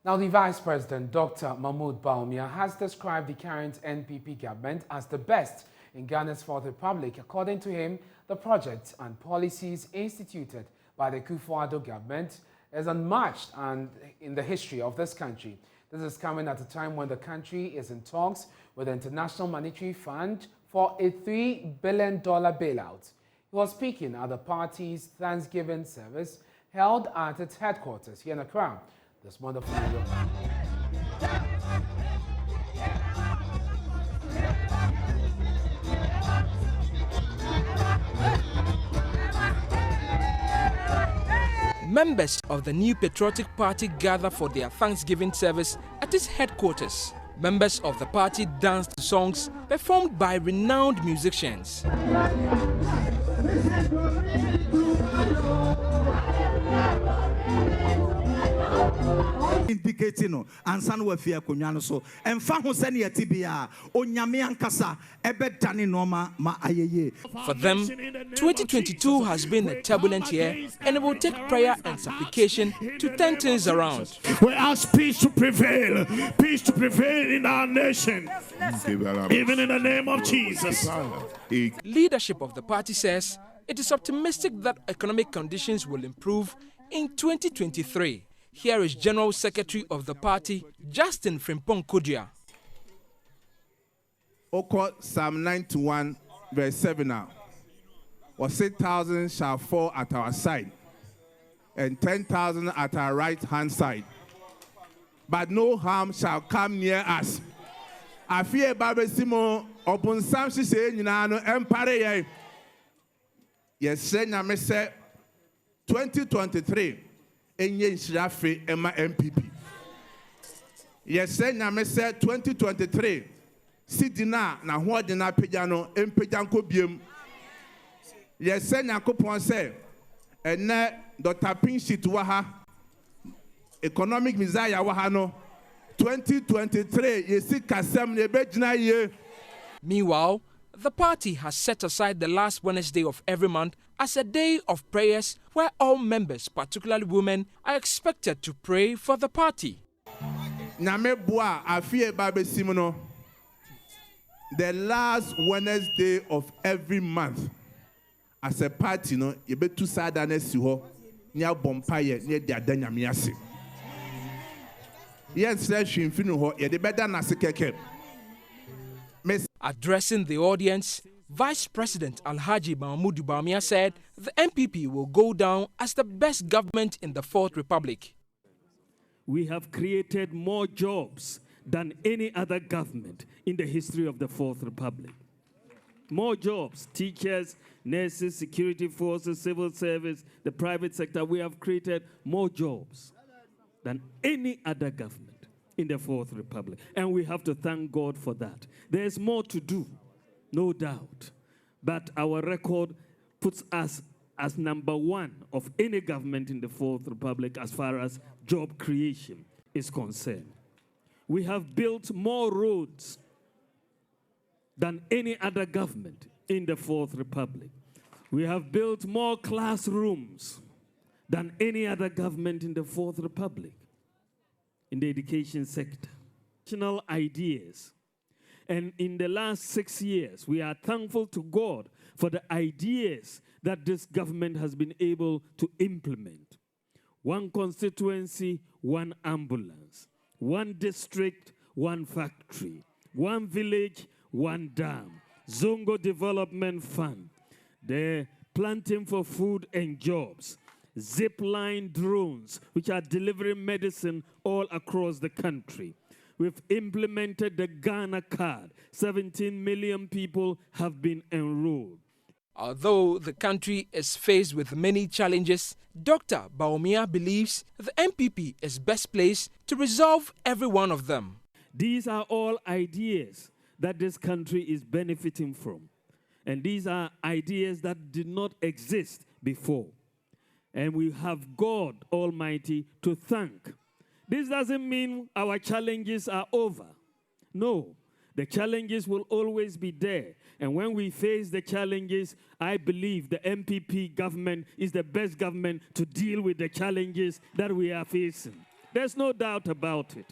Now, the Vice President, Dr. Mahmoud Bawumia, has described the current NPP government as the best in Ghana's Fourth Republic. According to him, the projects and policies instituted by the Kufuor government is unmatched and in the history of this country. This is coming at a time when the country is in talks with the International Monetary Fund for a $3 billion bailout. He was speaking at the party's Thanksgiving service held at its headquarters here in Accra. This wonderful video. Members of the New Patriotic Party gather for their Thanksgiving service at its headquarters. Members of the party danced to songs performed by renowned musicians. Indicating ansan wafia konwa so emfa ho sene yatibia onyame ankasa ebedane noma ma ayeye. For them, 2022 has been a turbulent year, and it will take prayer and supplication to turn things around. We ask peace to prevail in our nation, even in the name of Jesus. Leadership of the party says it is optimistic that economic conditions will improve in 2023. Here is General Secretary of the party, Justin Frimpong Kodia. Oko Psalm 91, verse 7 now. Or 6,000 shall fall at our side, and 10,000 at our right hand side. But no harm shall come near us. I fear Baba Simo, upon some she say, Ninano, Empire. Yes, Senya say 2023. Enye Shirafe Emma MPP. Yes, Senya say 2023. Sidina na huadina pejano empejanko biem. Yes, Senya Kopon say, and Dr. Pinchit Waha economic mizaya wahano 2023 yesi kasem nebejna ye. Meanwhile, the party has set aside the last Wednesday of every month as a day of prayers where all members, particularly women, are expected to pray for the party. Namebua afie babe simono. The last Wednesday of every month, as a party, no, you be too sad and siho near Bompaye near the Adanyamiasi. Yes, she infinu ye the better nasikeke. Addressing the audience, Vice President Alhaji Mahmoud Bawumia said the NPP will go down as the best government in the Fourth Republic. We have created more jobs than any other government in the history of the Fourth Republic. More jobs, teachers, nurses, security forces, civil service, the private sector. We have created more jobs than any other government in the Fourth Republic. And we have to thank God for that. There's more to do, no doubt. But our record puts us as #1 of any government in the Fourth Republic as far as job creation is concerned. We have built more roads than any other government in the Fourth Republic. We have built more classrooms than any other government in the Fourth Republic. In the education sector, national ideas. And in the last 6 years, we are thankful to God for the ideas that this government has been able to implement. One constituency, one ambulance. One district, one factory. One village, one dam. Zongo Development Fund. The planting for food and jobs. Zipline drones, which are delivering medicine all across the country. We've implemented the Ghana card. 17 million people have been enrolled. Although the country is faced with many challenges, Dr. Bawumia believes the NPP is best placed to resolve every one of them. These are all ideas that this country is benefiting from. And these are ideas that did not exist before. And we have God Almighty to thank. This doesn't mean our challenges are over. No, the challenges will always be there. And when we face the challenges, I believe the MPP government is the best government to deal with the challenges that we are facing. There's no doubt about it.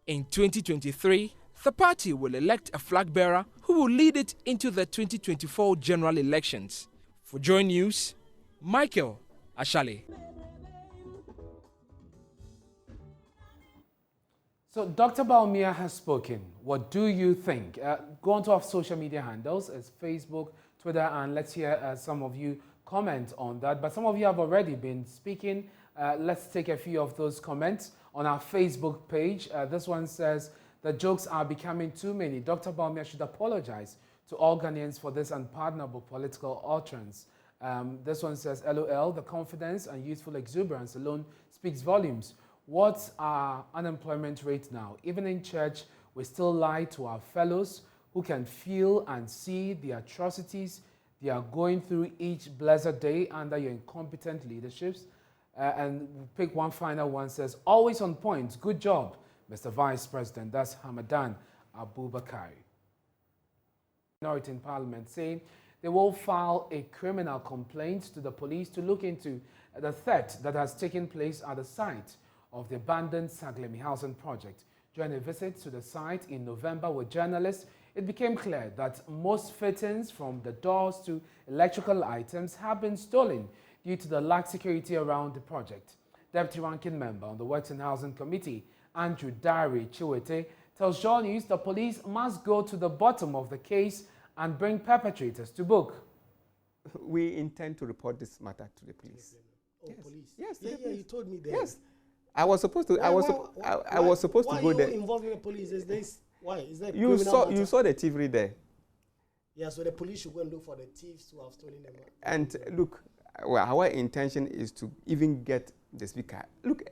In 2023, the party will elect a flag bearer who will lead it into the 2024 general elections. For Joy News, Michael Ashale. So Dr. Bawumia has spoken. What do you think? Go onto our social media handles. It's Facebook, Twitter, and let's hear some of you comment on that. But some of you have already been speaking. Let's take a few of those comments on our Facebook page. This one says, the jokes are becoming too many. Dr. Bawumia should apologize to all Ghanaians for this unpardonable political utterance. This one says, LOL, the confidence and youthful exuberance alone speaks volumes. What's our unemployment rate now? Even in church, we still lie to our fellows who can feel and see the atrocities they are going through each blessed day under your incompetent leaderships. And we'll pick one final one, says, always on point. Good job, Mr. Vice President. That's Hamadan Abubakari. Minority in Parliament saying they will file a criminal complaint to the police to look into the theft that has taken place at the site of the abandoned Saglemi housing project. During a visit to the site in November with journalists, it became clear that most fittings from the doors to electrical items have been stolen due to the lack of security around the project. Deputy Ranking Member on the Works and Housing Committee, Andrew Dari Chiwete, tells Joy News the police must go to the bottom of the case and bring perpetrators to book. We intend to report this matter to the police. Oh, yes. Police? Yes. Yeah, you told me that. Yes. I was supposed to. I was supposed to go there. Why are you involving the police? Is this why? Is that you saw the thievery there? Yeah, so the police should go and look for the thieves who have stolen them. And look, well, our intention is to even get the speaker. Look,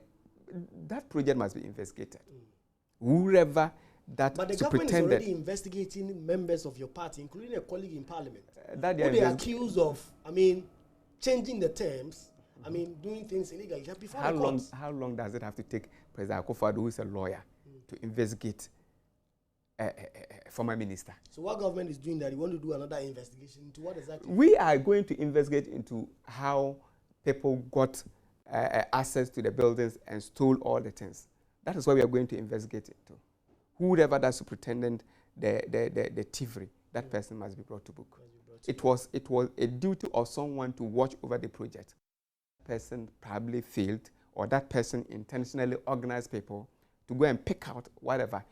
that project must be investigated. Whoever that but the government is already investigating members of your party, including a colleague in parliament, who they are accused of, changing the terms, doing things illegally. How long does it have to take President Akufo-Addo, who is a lawyer, to investigate a former minister? So what government is doing that? You want to do another investigation into what exactly? We are going to investigate into how people got access to the buildings and stole all the things. That is what we are going to investigate into. Whoever that superintendent the thievery, that person must be brought to book. It was a duty of someone to watch over the project. That person probably failed, or that person intentionally organized people to go and pick out whatever.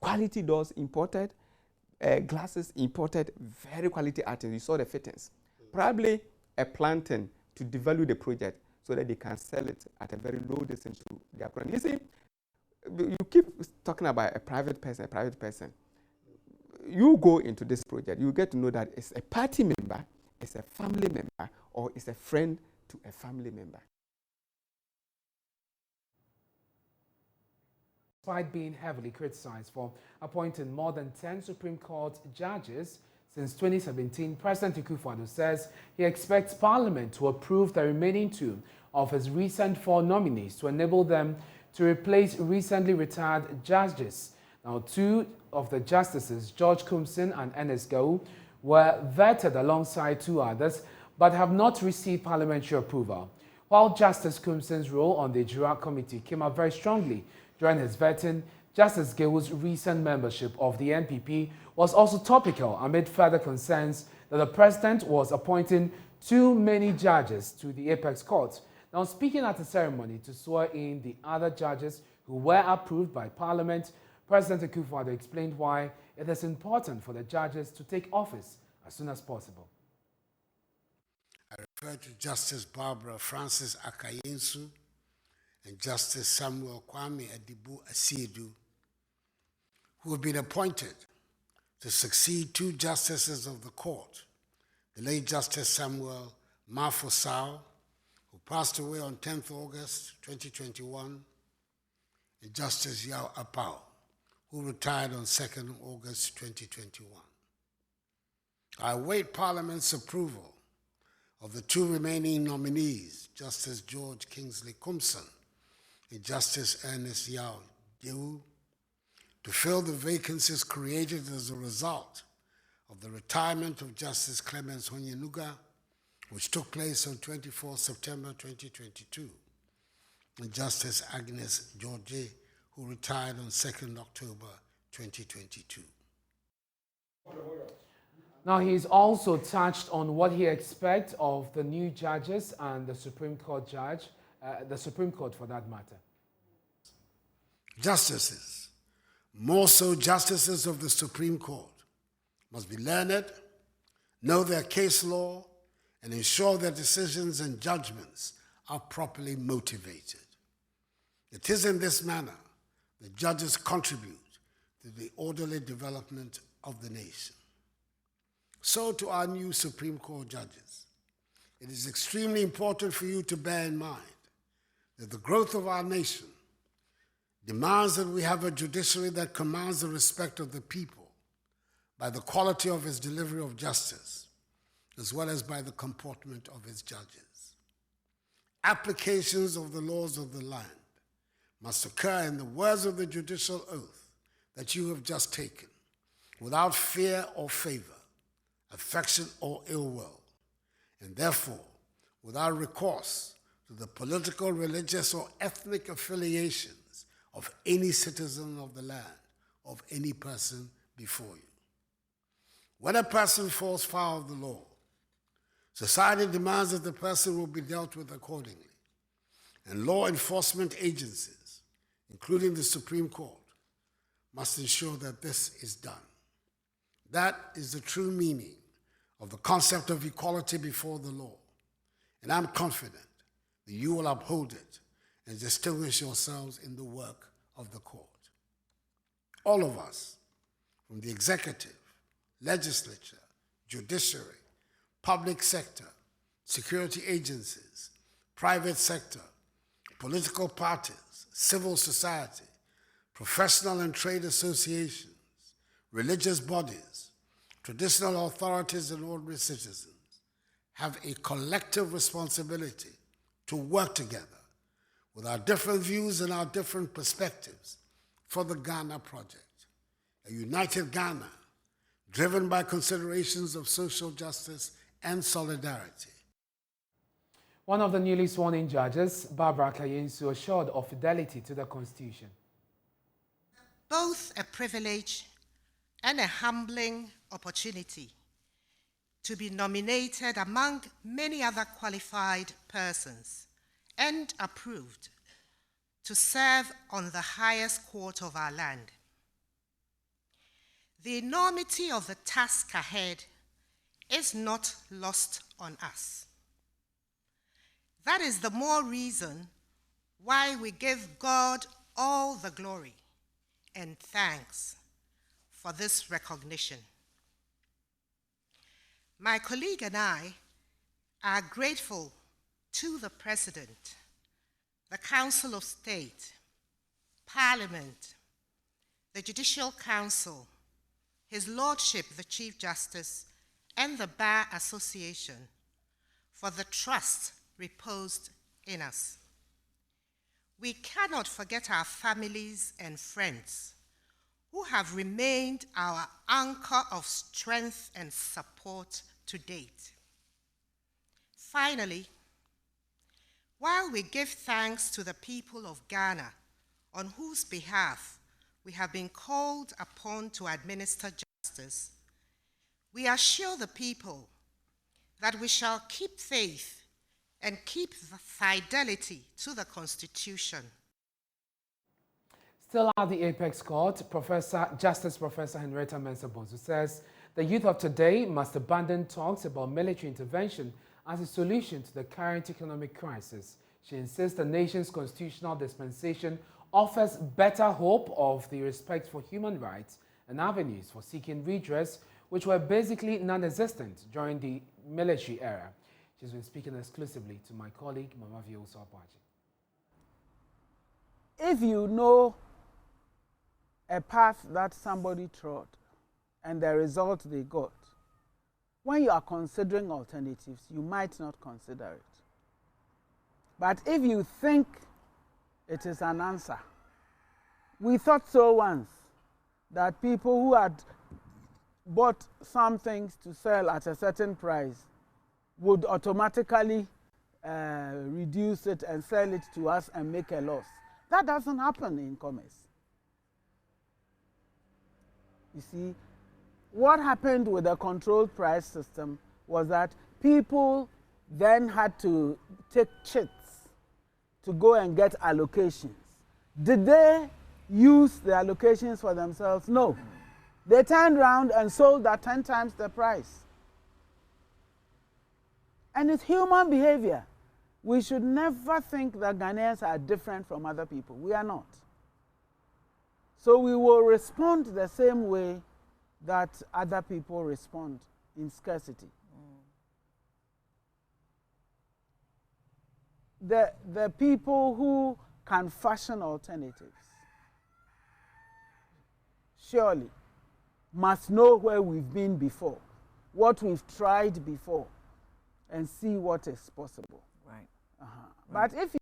Quality doors imported, glasses imported, very quality items. You saw the fittings. Probably a planting to devalue the project so that they can sell it at a very low distance to their client. You see, you keep talking about a private person. You go into this project, you get to know that it's a party member, it's a family member, or it's a friend to a family member. Despite being heavily criticized for appointing more than 10 Supreme Court judges since 2017, President Akufo-Addo says he expects Parliament to approve the remaining 2 of his recent 4 nominees to enable them to replace recently retired judges. Now, 2 of the justices, George Kumsin and Ernest Kojo, were vetted alongside 2 others, but have not received parliamentary approval. While Justice Kumsin's role on the Judicial Committee came out very strongly during his vetting, Justice Kojo's recent membership of the NPP was also topical amid further concerns that the president was appointing too many judges to the Apex Court. Now, speaking at the ceremony to swear in the other judges who were approved by Parliament, President Akufo-Addo explained why it is important for the judges to take office as soon as possible. I refer to Justice Barbara Francis Akayensu and Justice Samuel Kwame Adibu Asiedu, who have been appointed to succeed 2 justices of the court, the late Justice Samuel Mafosao, who passed away on 10th August 2021, and Justice Yao Apao, who retired on 2nd August 2021. I await Parliament's approval of the 2 remaining nominees, Justice George Kingsley Kumsin and Justice Ernest Yao Yewu, to fill the vacancies created as a result of the retirement of Justice Clemens Honyenuga, which took place on 24 September 2022, and Justice Agnes George, who retired on 2nd October 2022. Now, he's also touched on what he expects of the new judges and the Supreme Court judge, the Supreme Court for that matter. Justices, more so justices of the Supreme Court, must be learned, know their case law, and ensure their decisions and judgments are properly motivated. It is in this manner that judges contribute to the orderly development of the nation. So to our new Supreme Court judges, it is extremely important for you to bear in mind that the growth of our nation demands that we have a judiciary that commands the respect of the people by the quality of its delivery of justice, as well as by the comportment of its judges. Applications of the laws of the land must occur in the words of the judicial oath that you have just taken, without fear or favor, affection or ill will, and therefore without recourse to the political, religious, or ethnic affiliations of any citizen of the land, of any person before you. When a person falls foul of the law, society demands that the person will be dealt with accordingly, and law enforcement agencies, including the Supreme Court, must ensure that this is done. That is the true meaning of the concept of equality before the law, and I'm confident that you will uphold it and distinguish yourselves in the work of the court. All of us, from the executive, legislature, judiciary, public sector, security agencies, private sector, political parties, civil society, professional and trade associations, religious bodies, traditional authorities, and ordinary citizens have a collective responsibility to work together with our different views and our different perspectives for the Ghana project, a united Ghana driven by considerations of social justice and solidarity. One of the newly sworn-in judges, Barbara Kayensu, assured of fidelity to the Constitution. Both a privilege and a humbling opportunity to be nominated among many other qualified persons and approved to serve on the highest court of our land. The enormity of the task ahead is not lost on us. That is the more reason why we give God all the glory and thanks for this recognition. My colleague and I are grateful to the President, the Council of State, Parliament, the Judicial Council, His Lordship, the Chief Justice, and the Bar Association for the trust reposed in us. We cannot forget our families and friends who have remained our anchor of strength and support to date. Finally, while we give thanks to the people of Ghana on whose behalf we have been called upon to administer justice, we assure the people that we shall keep faith and keep the fidelity to the Constitution. Still at the Apex Court, Justice Professor Henrietta Mensah-Bonsu says the youth of today must abandon talks about military intervention as a solution to the current economic crisis. She insists the nation's constitutional dispensation offers better hope of the respect for human rights and avenues for seeking redress, which were basically non-existent during the military era. She's been speaking exclusively to my colleague, Mama Vio Sapachi. If you know a path that somebody trod and the result they got, when you are considering alternatives, you might not consider it. But if you think it is an answer, we thought so once, that people who had bought some things to sell at a certain price would automatically reduce it and sell it to us and make a loss. That doesn't happen in commerce. You see, what happened with the controlled price system was that people then had to take chits to go and get allocations. Did they use the allocations for themselves? No. They turned around and sold at 10 times the price. And it's human behavior. We should never think that Ghanaians are different from other people. We are not. So we will respond the same way that other people respond in scarcity. The people who can fashion alternatives surely must know where we've been before, what we've tried before, and see what is possible. Right. But if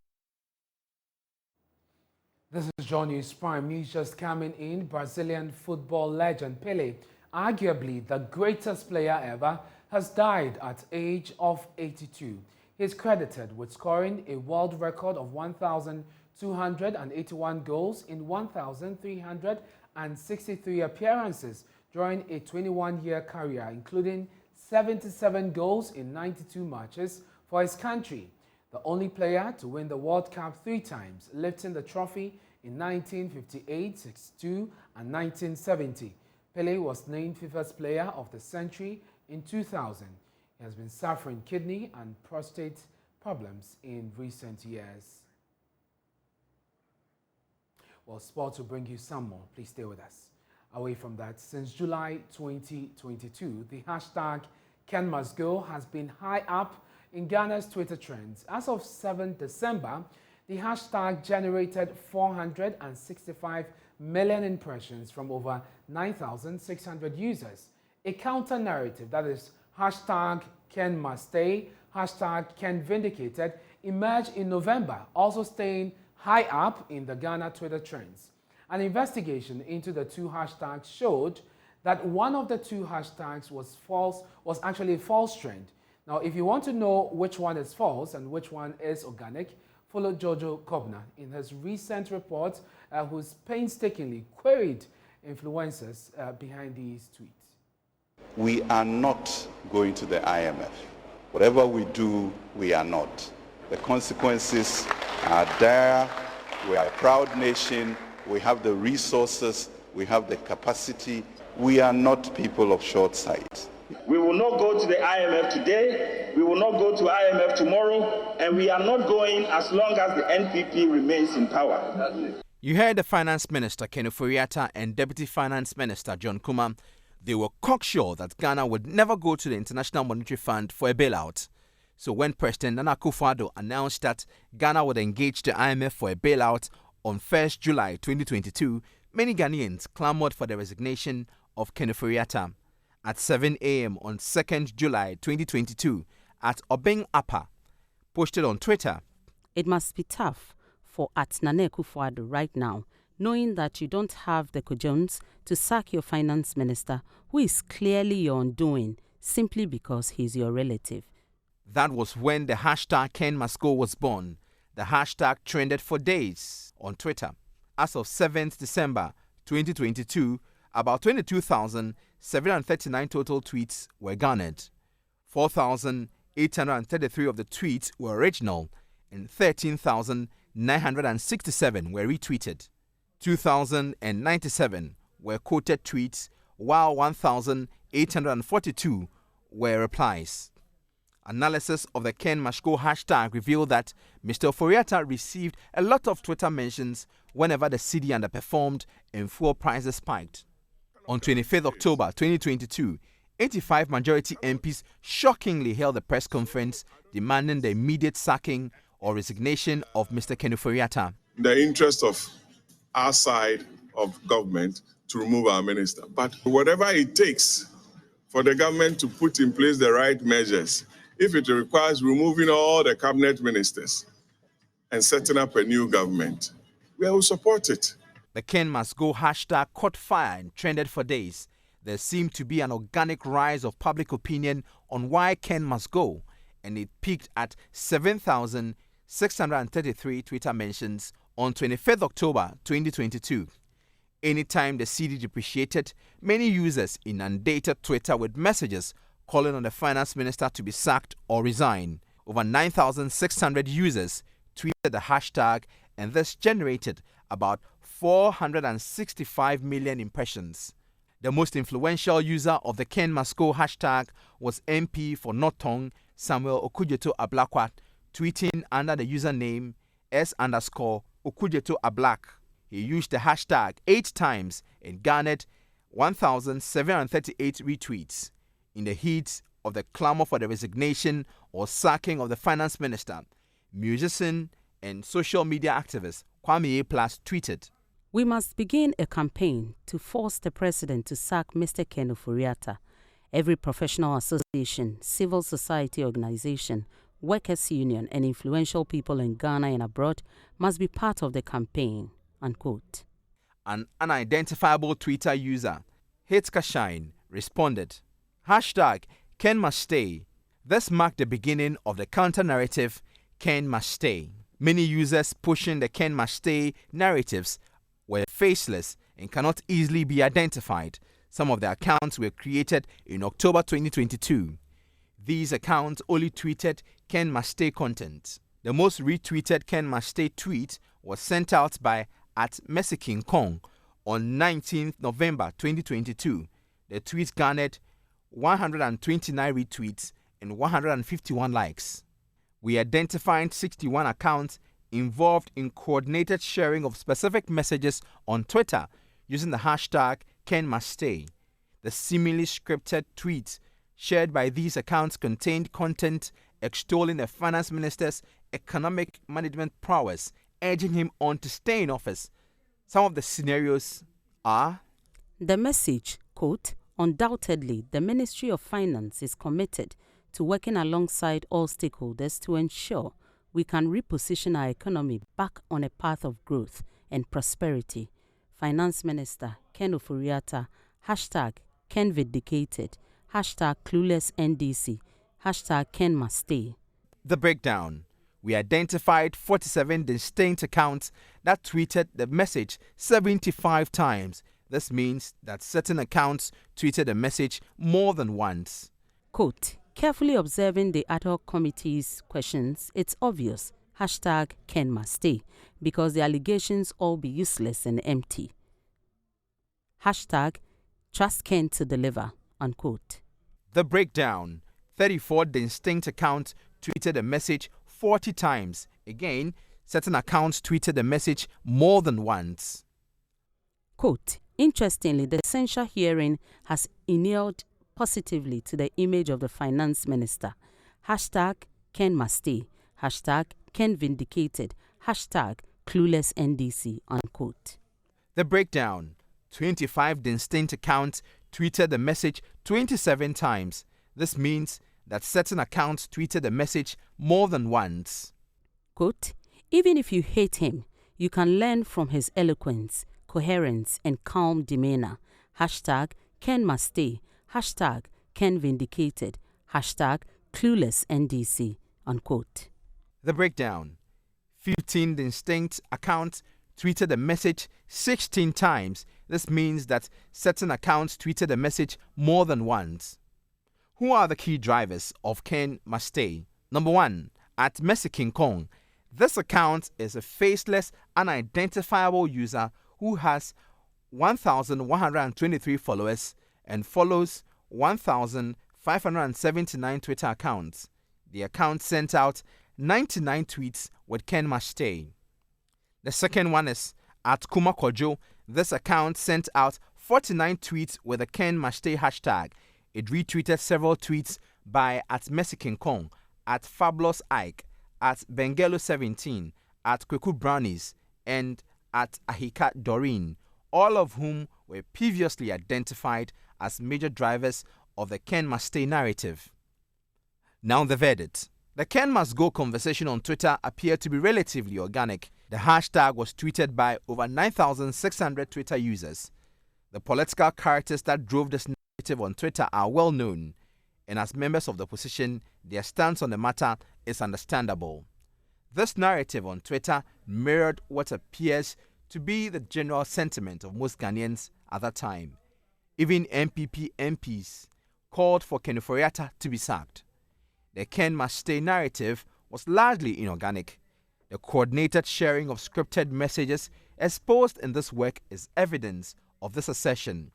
This is John News Prime News just coming in. Brazilian football legend Pele, arguably the greatest player ever, has died at age of 82. He is credited with scoring a world record of 1,281 goals in 1,363 appearances during a 21-year career, including 77 goals in 92 matches for his country. The only player to win the World Cup 3 times, lifting the trophy in 1958, 62, and 1970. Pele was named FIFA's Player of the Century in 2000. He has been suffering kidney and prostate problems in recent years. Well, sports will bring you some more. Please stay with us. Away from that, since July 2022, the hashtag #KenMustGo has been high up in Ghana's Twitter trends. As of 7 December, the hashtag generated 465 million impressions from over 9,600 users. A counter-narrative, that is hashtag #KenMustStay, hashtag #KenVindicated, emerged in November, also staying high up in the Ghana Twitter trends. An investigation into the two hashtags showed that one of the two hashtags was actually a false trend. Now, if you want to know which one is false and which one is organic, follow Jojo Kobna in his recent report, who's painstakingly queried influencers behind these tweets. We are not going to the IMF. Whatever we do, we are not. The consequences are there. We are a proud nation. We have the resources. We have the capacity. We are not people of short sight. We will not go to the IMF today, we will not go to IMF tomorrow, and we are not going as long as the NPP remains in power. You heard the Finance Minister Ken Ofori-Atta and Deputy Finance Minister John Kuma. They were cocksure that Ghana would never go to the International Monetary Fund for a bailout. So when President Nana Akufo-Addo announced that Ghana would engage the IMF for a bailout on 1st July 2022, many Ghanaians clamored for the resignation of Ken Ofori-Atta. At 7 a.m. on 2nd July 2022, at Obeng Appa, posted on Twitter, "It must be tough for Nana Akufo-Addo right now, knowing that you don't have the cujons to sack your finance minister, who is clearly your undoing, simply because he's your relative." That was when the hashtag #KenMustGo was born. The hashtag trended for days on Twitter. As of 7th December 2022, about 22,739 total tweets were garnered. 4,833 of the tweets were original and 13,967 were retweeted. 2,097 were quoted tweets, while 1,842 were replies. Analysis of the #KenMustGo hashtag revealed that Mr. Ofori-Atta received a lot of Twitter mentions whenever the cedi underperformed and fuel prices spiked. On 25th October 2022, 85 majority MPs shockingly held a press conference demanding the immediate sacking or resignation of Mr. Ken Ofori-Atta. In the interest of our side of government to remove our minister. But whatever it takes for the government to put in place the right measures, if it requires removing all the cabinet ministers and setting up a new government, we will support it. The #KenMustGo hashtag caught fire and trended for days. There seemed to be an organic rise of public opinion on why Ken must go, and it peaked at 7,633 Twitter mentions on 25th October 2022. Anytime the cedi depreciated, many users inundated Twitter with messages calling on the finance minister to be sacked or resign. Over 9,600 users tweeted the hashtag, and this generated about 465 million impressions. The most influential user of the Ken Must Go hashtag was MP for Notong Samuel Okudzeto Ablakwa, tweeting under the username S_Okudzeto Ablak. He used the hashtag 8 times and garnered 1,738 retweets. In the heat of the clamor for the resignation or sacking of the finance minister, musician and social media activist Kwame A. Plus tweeted, "We must begin a campaign to force the president to sack Mr. Ken Ofori-Atta. Every professional association, civil society organization, workers' union, and influential people in Ghana and abroad must be part of the campaign." Unquote. An unidentifiable Twitter user, Hitskashine, responded, hashtag Ken Must Stay. This marked the beginning of the counter-narrative Ken Must Stay. Many users pushing the Ken Must Stay narratives were faceless and cannot easily be identified. Some of the accounts were created in October 2022. These accounts only tweeted Ken Must Stay content. The most retweeted Ken Must Stay tweet was sent out by @Mercy Kong on 19th November 2022. The tweet garnered 129 retweets and 151 likes. We identified 61 accounts involved in coordinated sharing of specific messages on Twitter using the hashtag Ken Must Stay. The seemingly scripted tweets shared by these accounts contained content extolling the finance minister's economic management prowess, urging him on to stay in office. Some of the scenarios are: the message, quote, "Undoubtedly, the Ministry of Finance is committed to working alongside all stakeholders to ensure we can reposition our economy back on a path of growth and prosperity. Finance Minister Ken Ofori-Atta, hashtag Ken Vindicated, hashtag Clueless NDC, hashtag Ken Must Stay." The breakdown. We identified 47 distinct accounts that tweeted the message 75 times. This means that certain accounts tweeted the message more than once. Quote, "Carefully observing the ad hoc committee's questions, it's obvious, hashtag Ken Must Stay, because the allegations all be useless and empty. Hashtag Trust Ken to deliver," unquote. The breakdown. 34 distinct accounts tweeted the message 40 times. Again, certain accounts tweeted the message more than once. Quote, "Interestingly, the censure hearing has inured positively to the image of the finance minister. Hashtag Ken Must Stay, hashtag Ken Vindicated, hashtag Clueless NDC," unquote. The breakdown. 25 distinct accounts tweeted the message 27 times. This means that certain accounts tweeted the message more than once. Quote, "Even if you hate him, you can learn from his eloquence, coherence, and calm demeanor. Hashtag Ken Must Stay, hashtag Ken Vindicated, hashtag Clueless NDC," unquote. The breakdown. 15 distinct accounts tweeted the message 16 times. This means that certain accounts tweeted the message more than once. Who are the key drivers of Ken Must Stay? Number 1, @Mercy Kong. This account is a faceless, unidentifiable user who has 1,123 followers and follows 1,579 Twitter accounts. The account sent out 99 tweets with Ken Must Stay. The second one is @Kuma Kojo. This account sent out 49 tweets with the Ken Must Stay hashtag. It retweeted several tweets by @Mercy Kong, @Fabulous Ike, @Bengelo17, @Kweku Brownies, and @Ahika Doreen, all of whom were previously identified as major drivers of the Ken Must Stay narrative. Now the verdict. The Ken Must Go conversation on Twitter appeared to be relatively organic. The hashtag was tweeted by over 9,600 Twitter users. The political characters that drove this narrative on Twitter are well known, and as members of the opposition, Their stance on the matter is understandable. This narrative on Twitter mirrored what appears to be the general sentiment of most Ghanaians at that time. Even NPP MPs called for Ken Ofori-Atta to be sacked. The Ken must stay narrative was largely inorganic. The coordinated sharing of scripted messages exposed in this work is evidence of this assertion.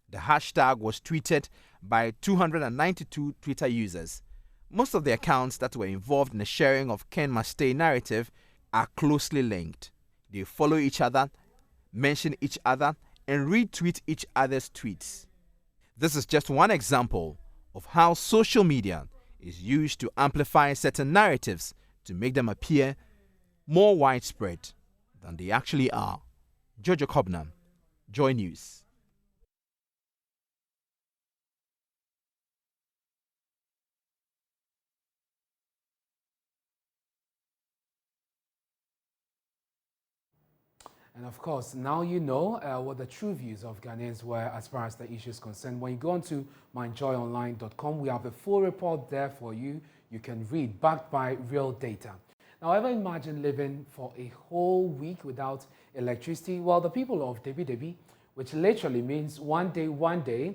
The hashtag was tweeted by 292 Twitter users. Most of the accounts that were involved in the sharing of Ken must stay narrative are closely linked. They follow each other, mention each other, and retweet each other's tweets. This is just one example of how social media is used to amplify certain narratives to make them appear more widespread than they actually are. Jojo Kobna, Joy News. And of course, now you know what the true views of Ghanaians were as far as the issue is concerned. When you go on to myjoyonline.com, we have the full report there for you. You can read, backed by real data. Now, ever imagine living for a whole week without electricity? Well, the people of Debi, which literally means one day,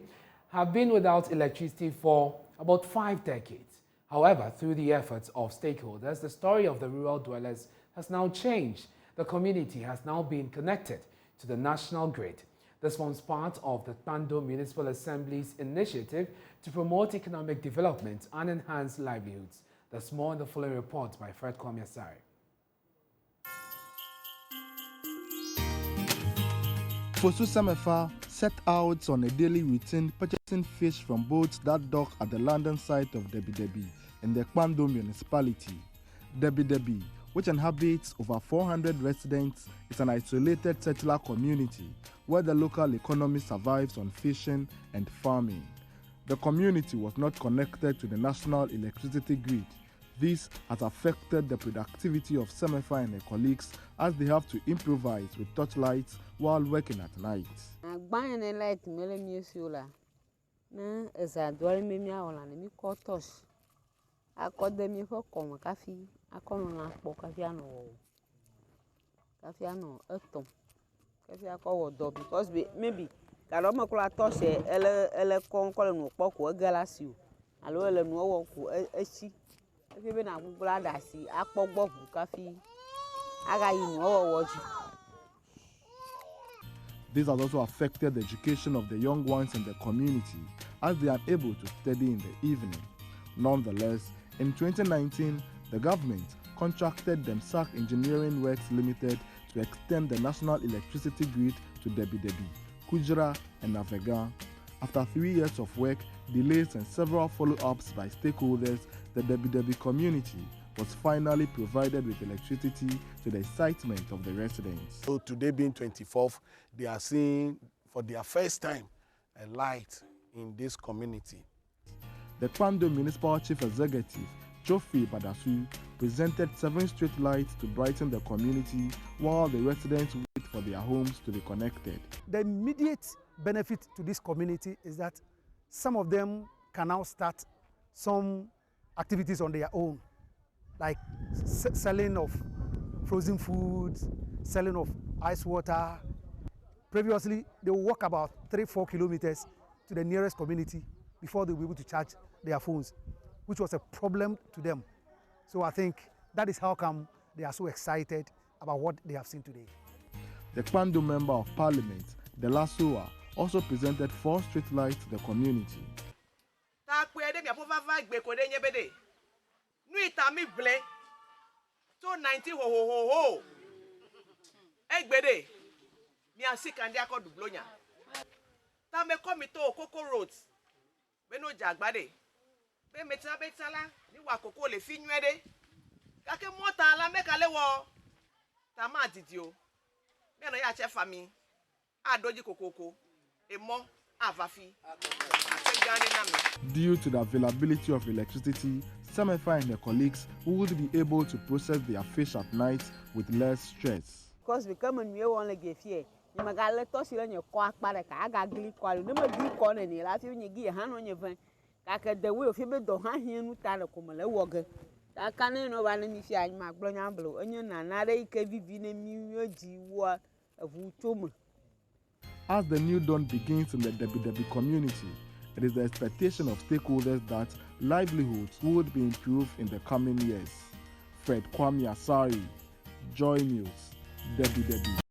have been without electricity for about 5 decades. However, through the efforts of stakeholders, the story of the rural dwellers has now changed. The community has now been connected to the national grid. This forms part of the Tando Municipal Assembly's initiative to promote economic development and enhance livelihoods. There's more in the following report by Fred Kwame Asare. Fosu Samefa set out on a daily routine purchasing fish from boats that dock at the landing site of Debi in the Tando municipality. Debi, which inhabits over 400 residents, is an isolated settler community where the local economy survives on fishing and farming. The community was not connected to the national electricity grid. This has affected the productivity of Samefa and her colleagues as they have to improvise with torchlights while working at night. Because maybe Karoma kula toshe ele konkole no poko galasi alo ele no wo ko echi ebe na gugula dasi akpogbo kafi aga yi no wo. This has also affected the education of the young ones in the community as they are able to study in the evening. Nonetheless, in 2019, the government contracted Demsac Engineering Works Limited to extend the national electricity grid to Debi, Kujira, and Navega. After 3 years of work, delays, and several follow-ups by stakeholders, the Debi community was finally provided with electricity to the excitement of the residents. So today being 24th, they are seeing for their first time a light in this community. The Tando Municipal Chief Executive, Joffrey Badasu, presented 7 street lights to brighten the community while the residents wait for their homes to be connected. The immediate benefit to this community is that some of them can now start some activities on their own, like selling of frozen foods, selling of ice water. Previously, they would walk about 3-4 kilometers to the nearest community before they were able to charge their phones, which was a problem to them. So I think that is how come they are so excited about what they have seen today. The Tando Member of Parliament, De La Soa, also presented 4 street lights to the community. Due to the availability of electricity, Samefa and their colleagues would be able to process their fish at night with less stress. Because we come and we want to get here. You may let us in your car, but I got glee call. You never do call any. I feel you give a hand on your van. Kaka the way of him do hanu tala kumale woge. Akane no bana mi fi anyma gbronya blo onye na nare ike vivi na mi oji wo avutom. As the new dawn begins in the Debi community, it is the expectation of stakeholders that livelihoods would be improved in the coming years. Fred Kwame Asari, Joy News, Debi.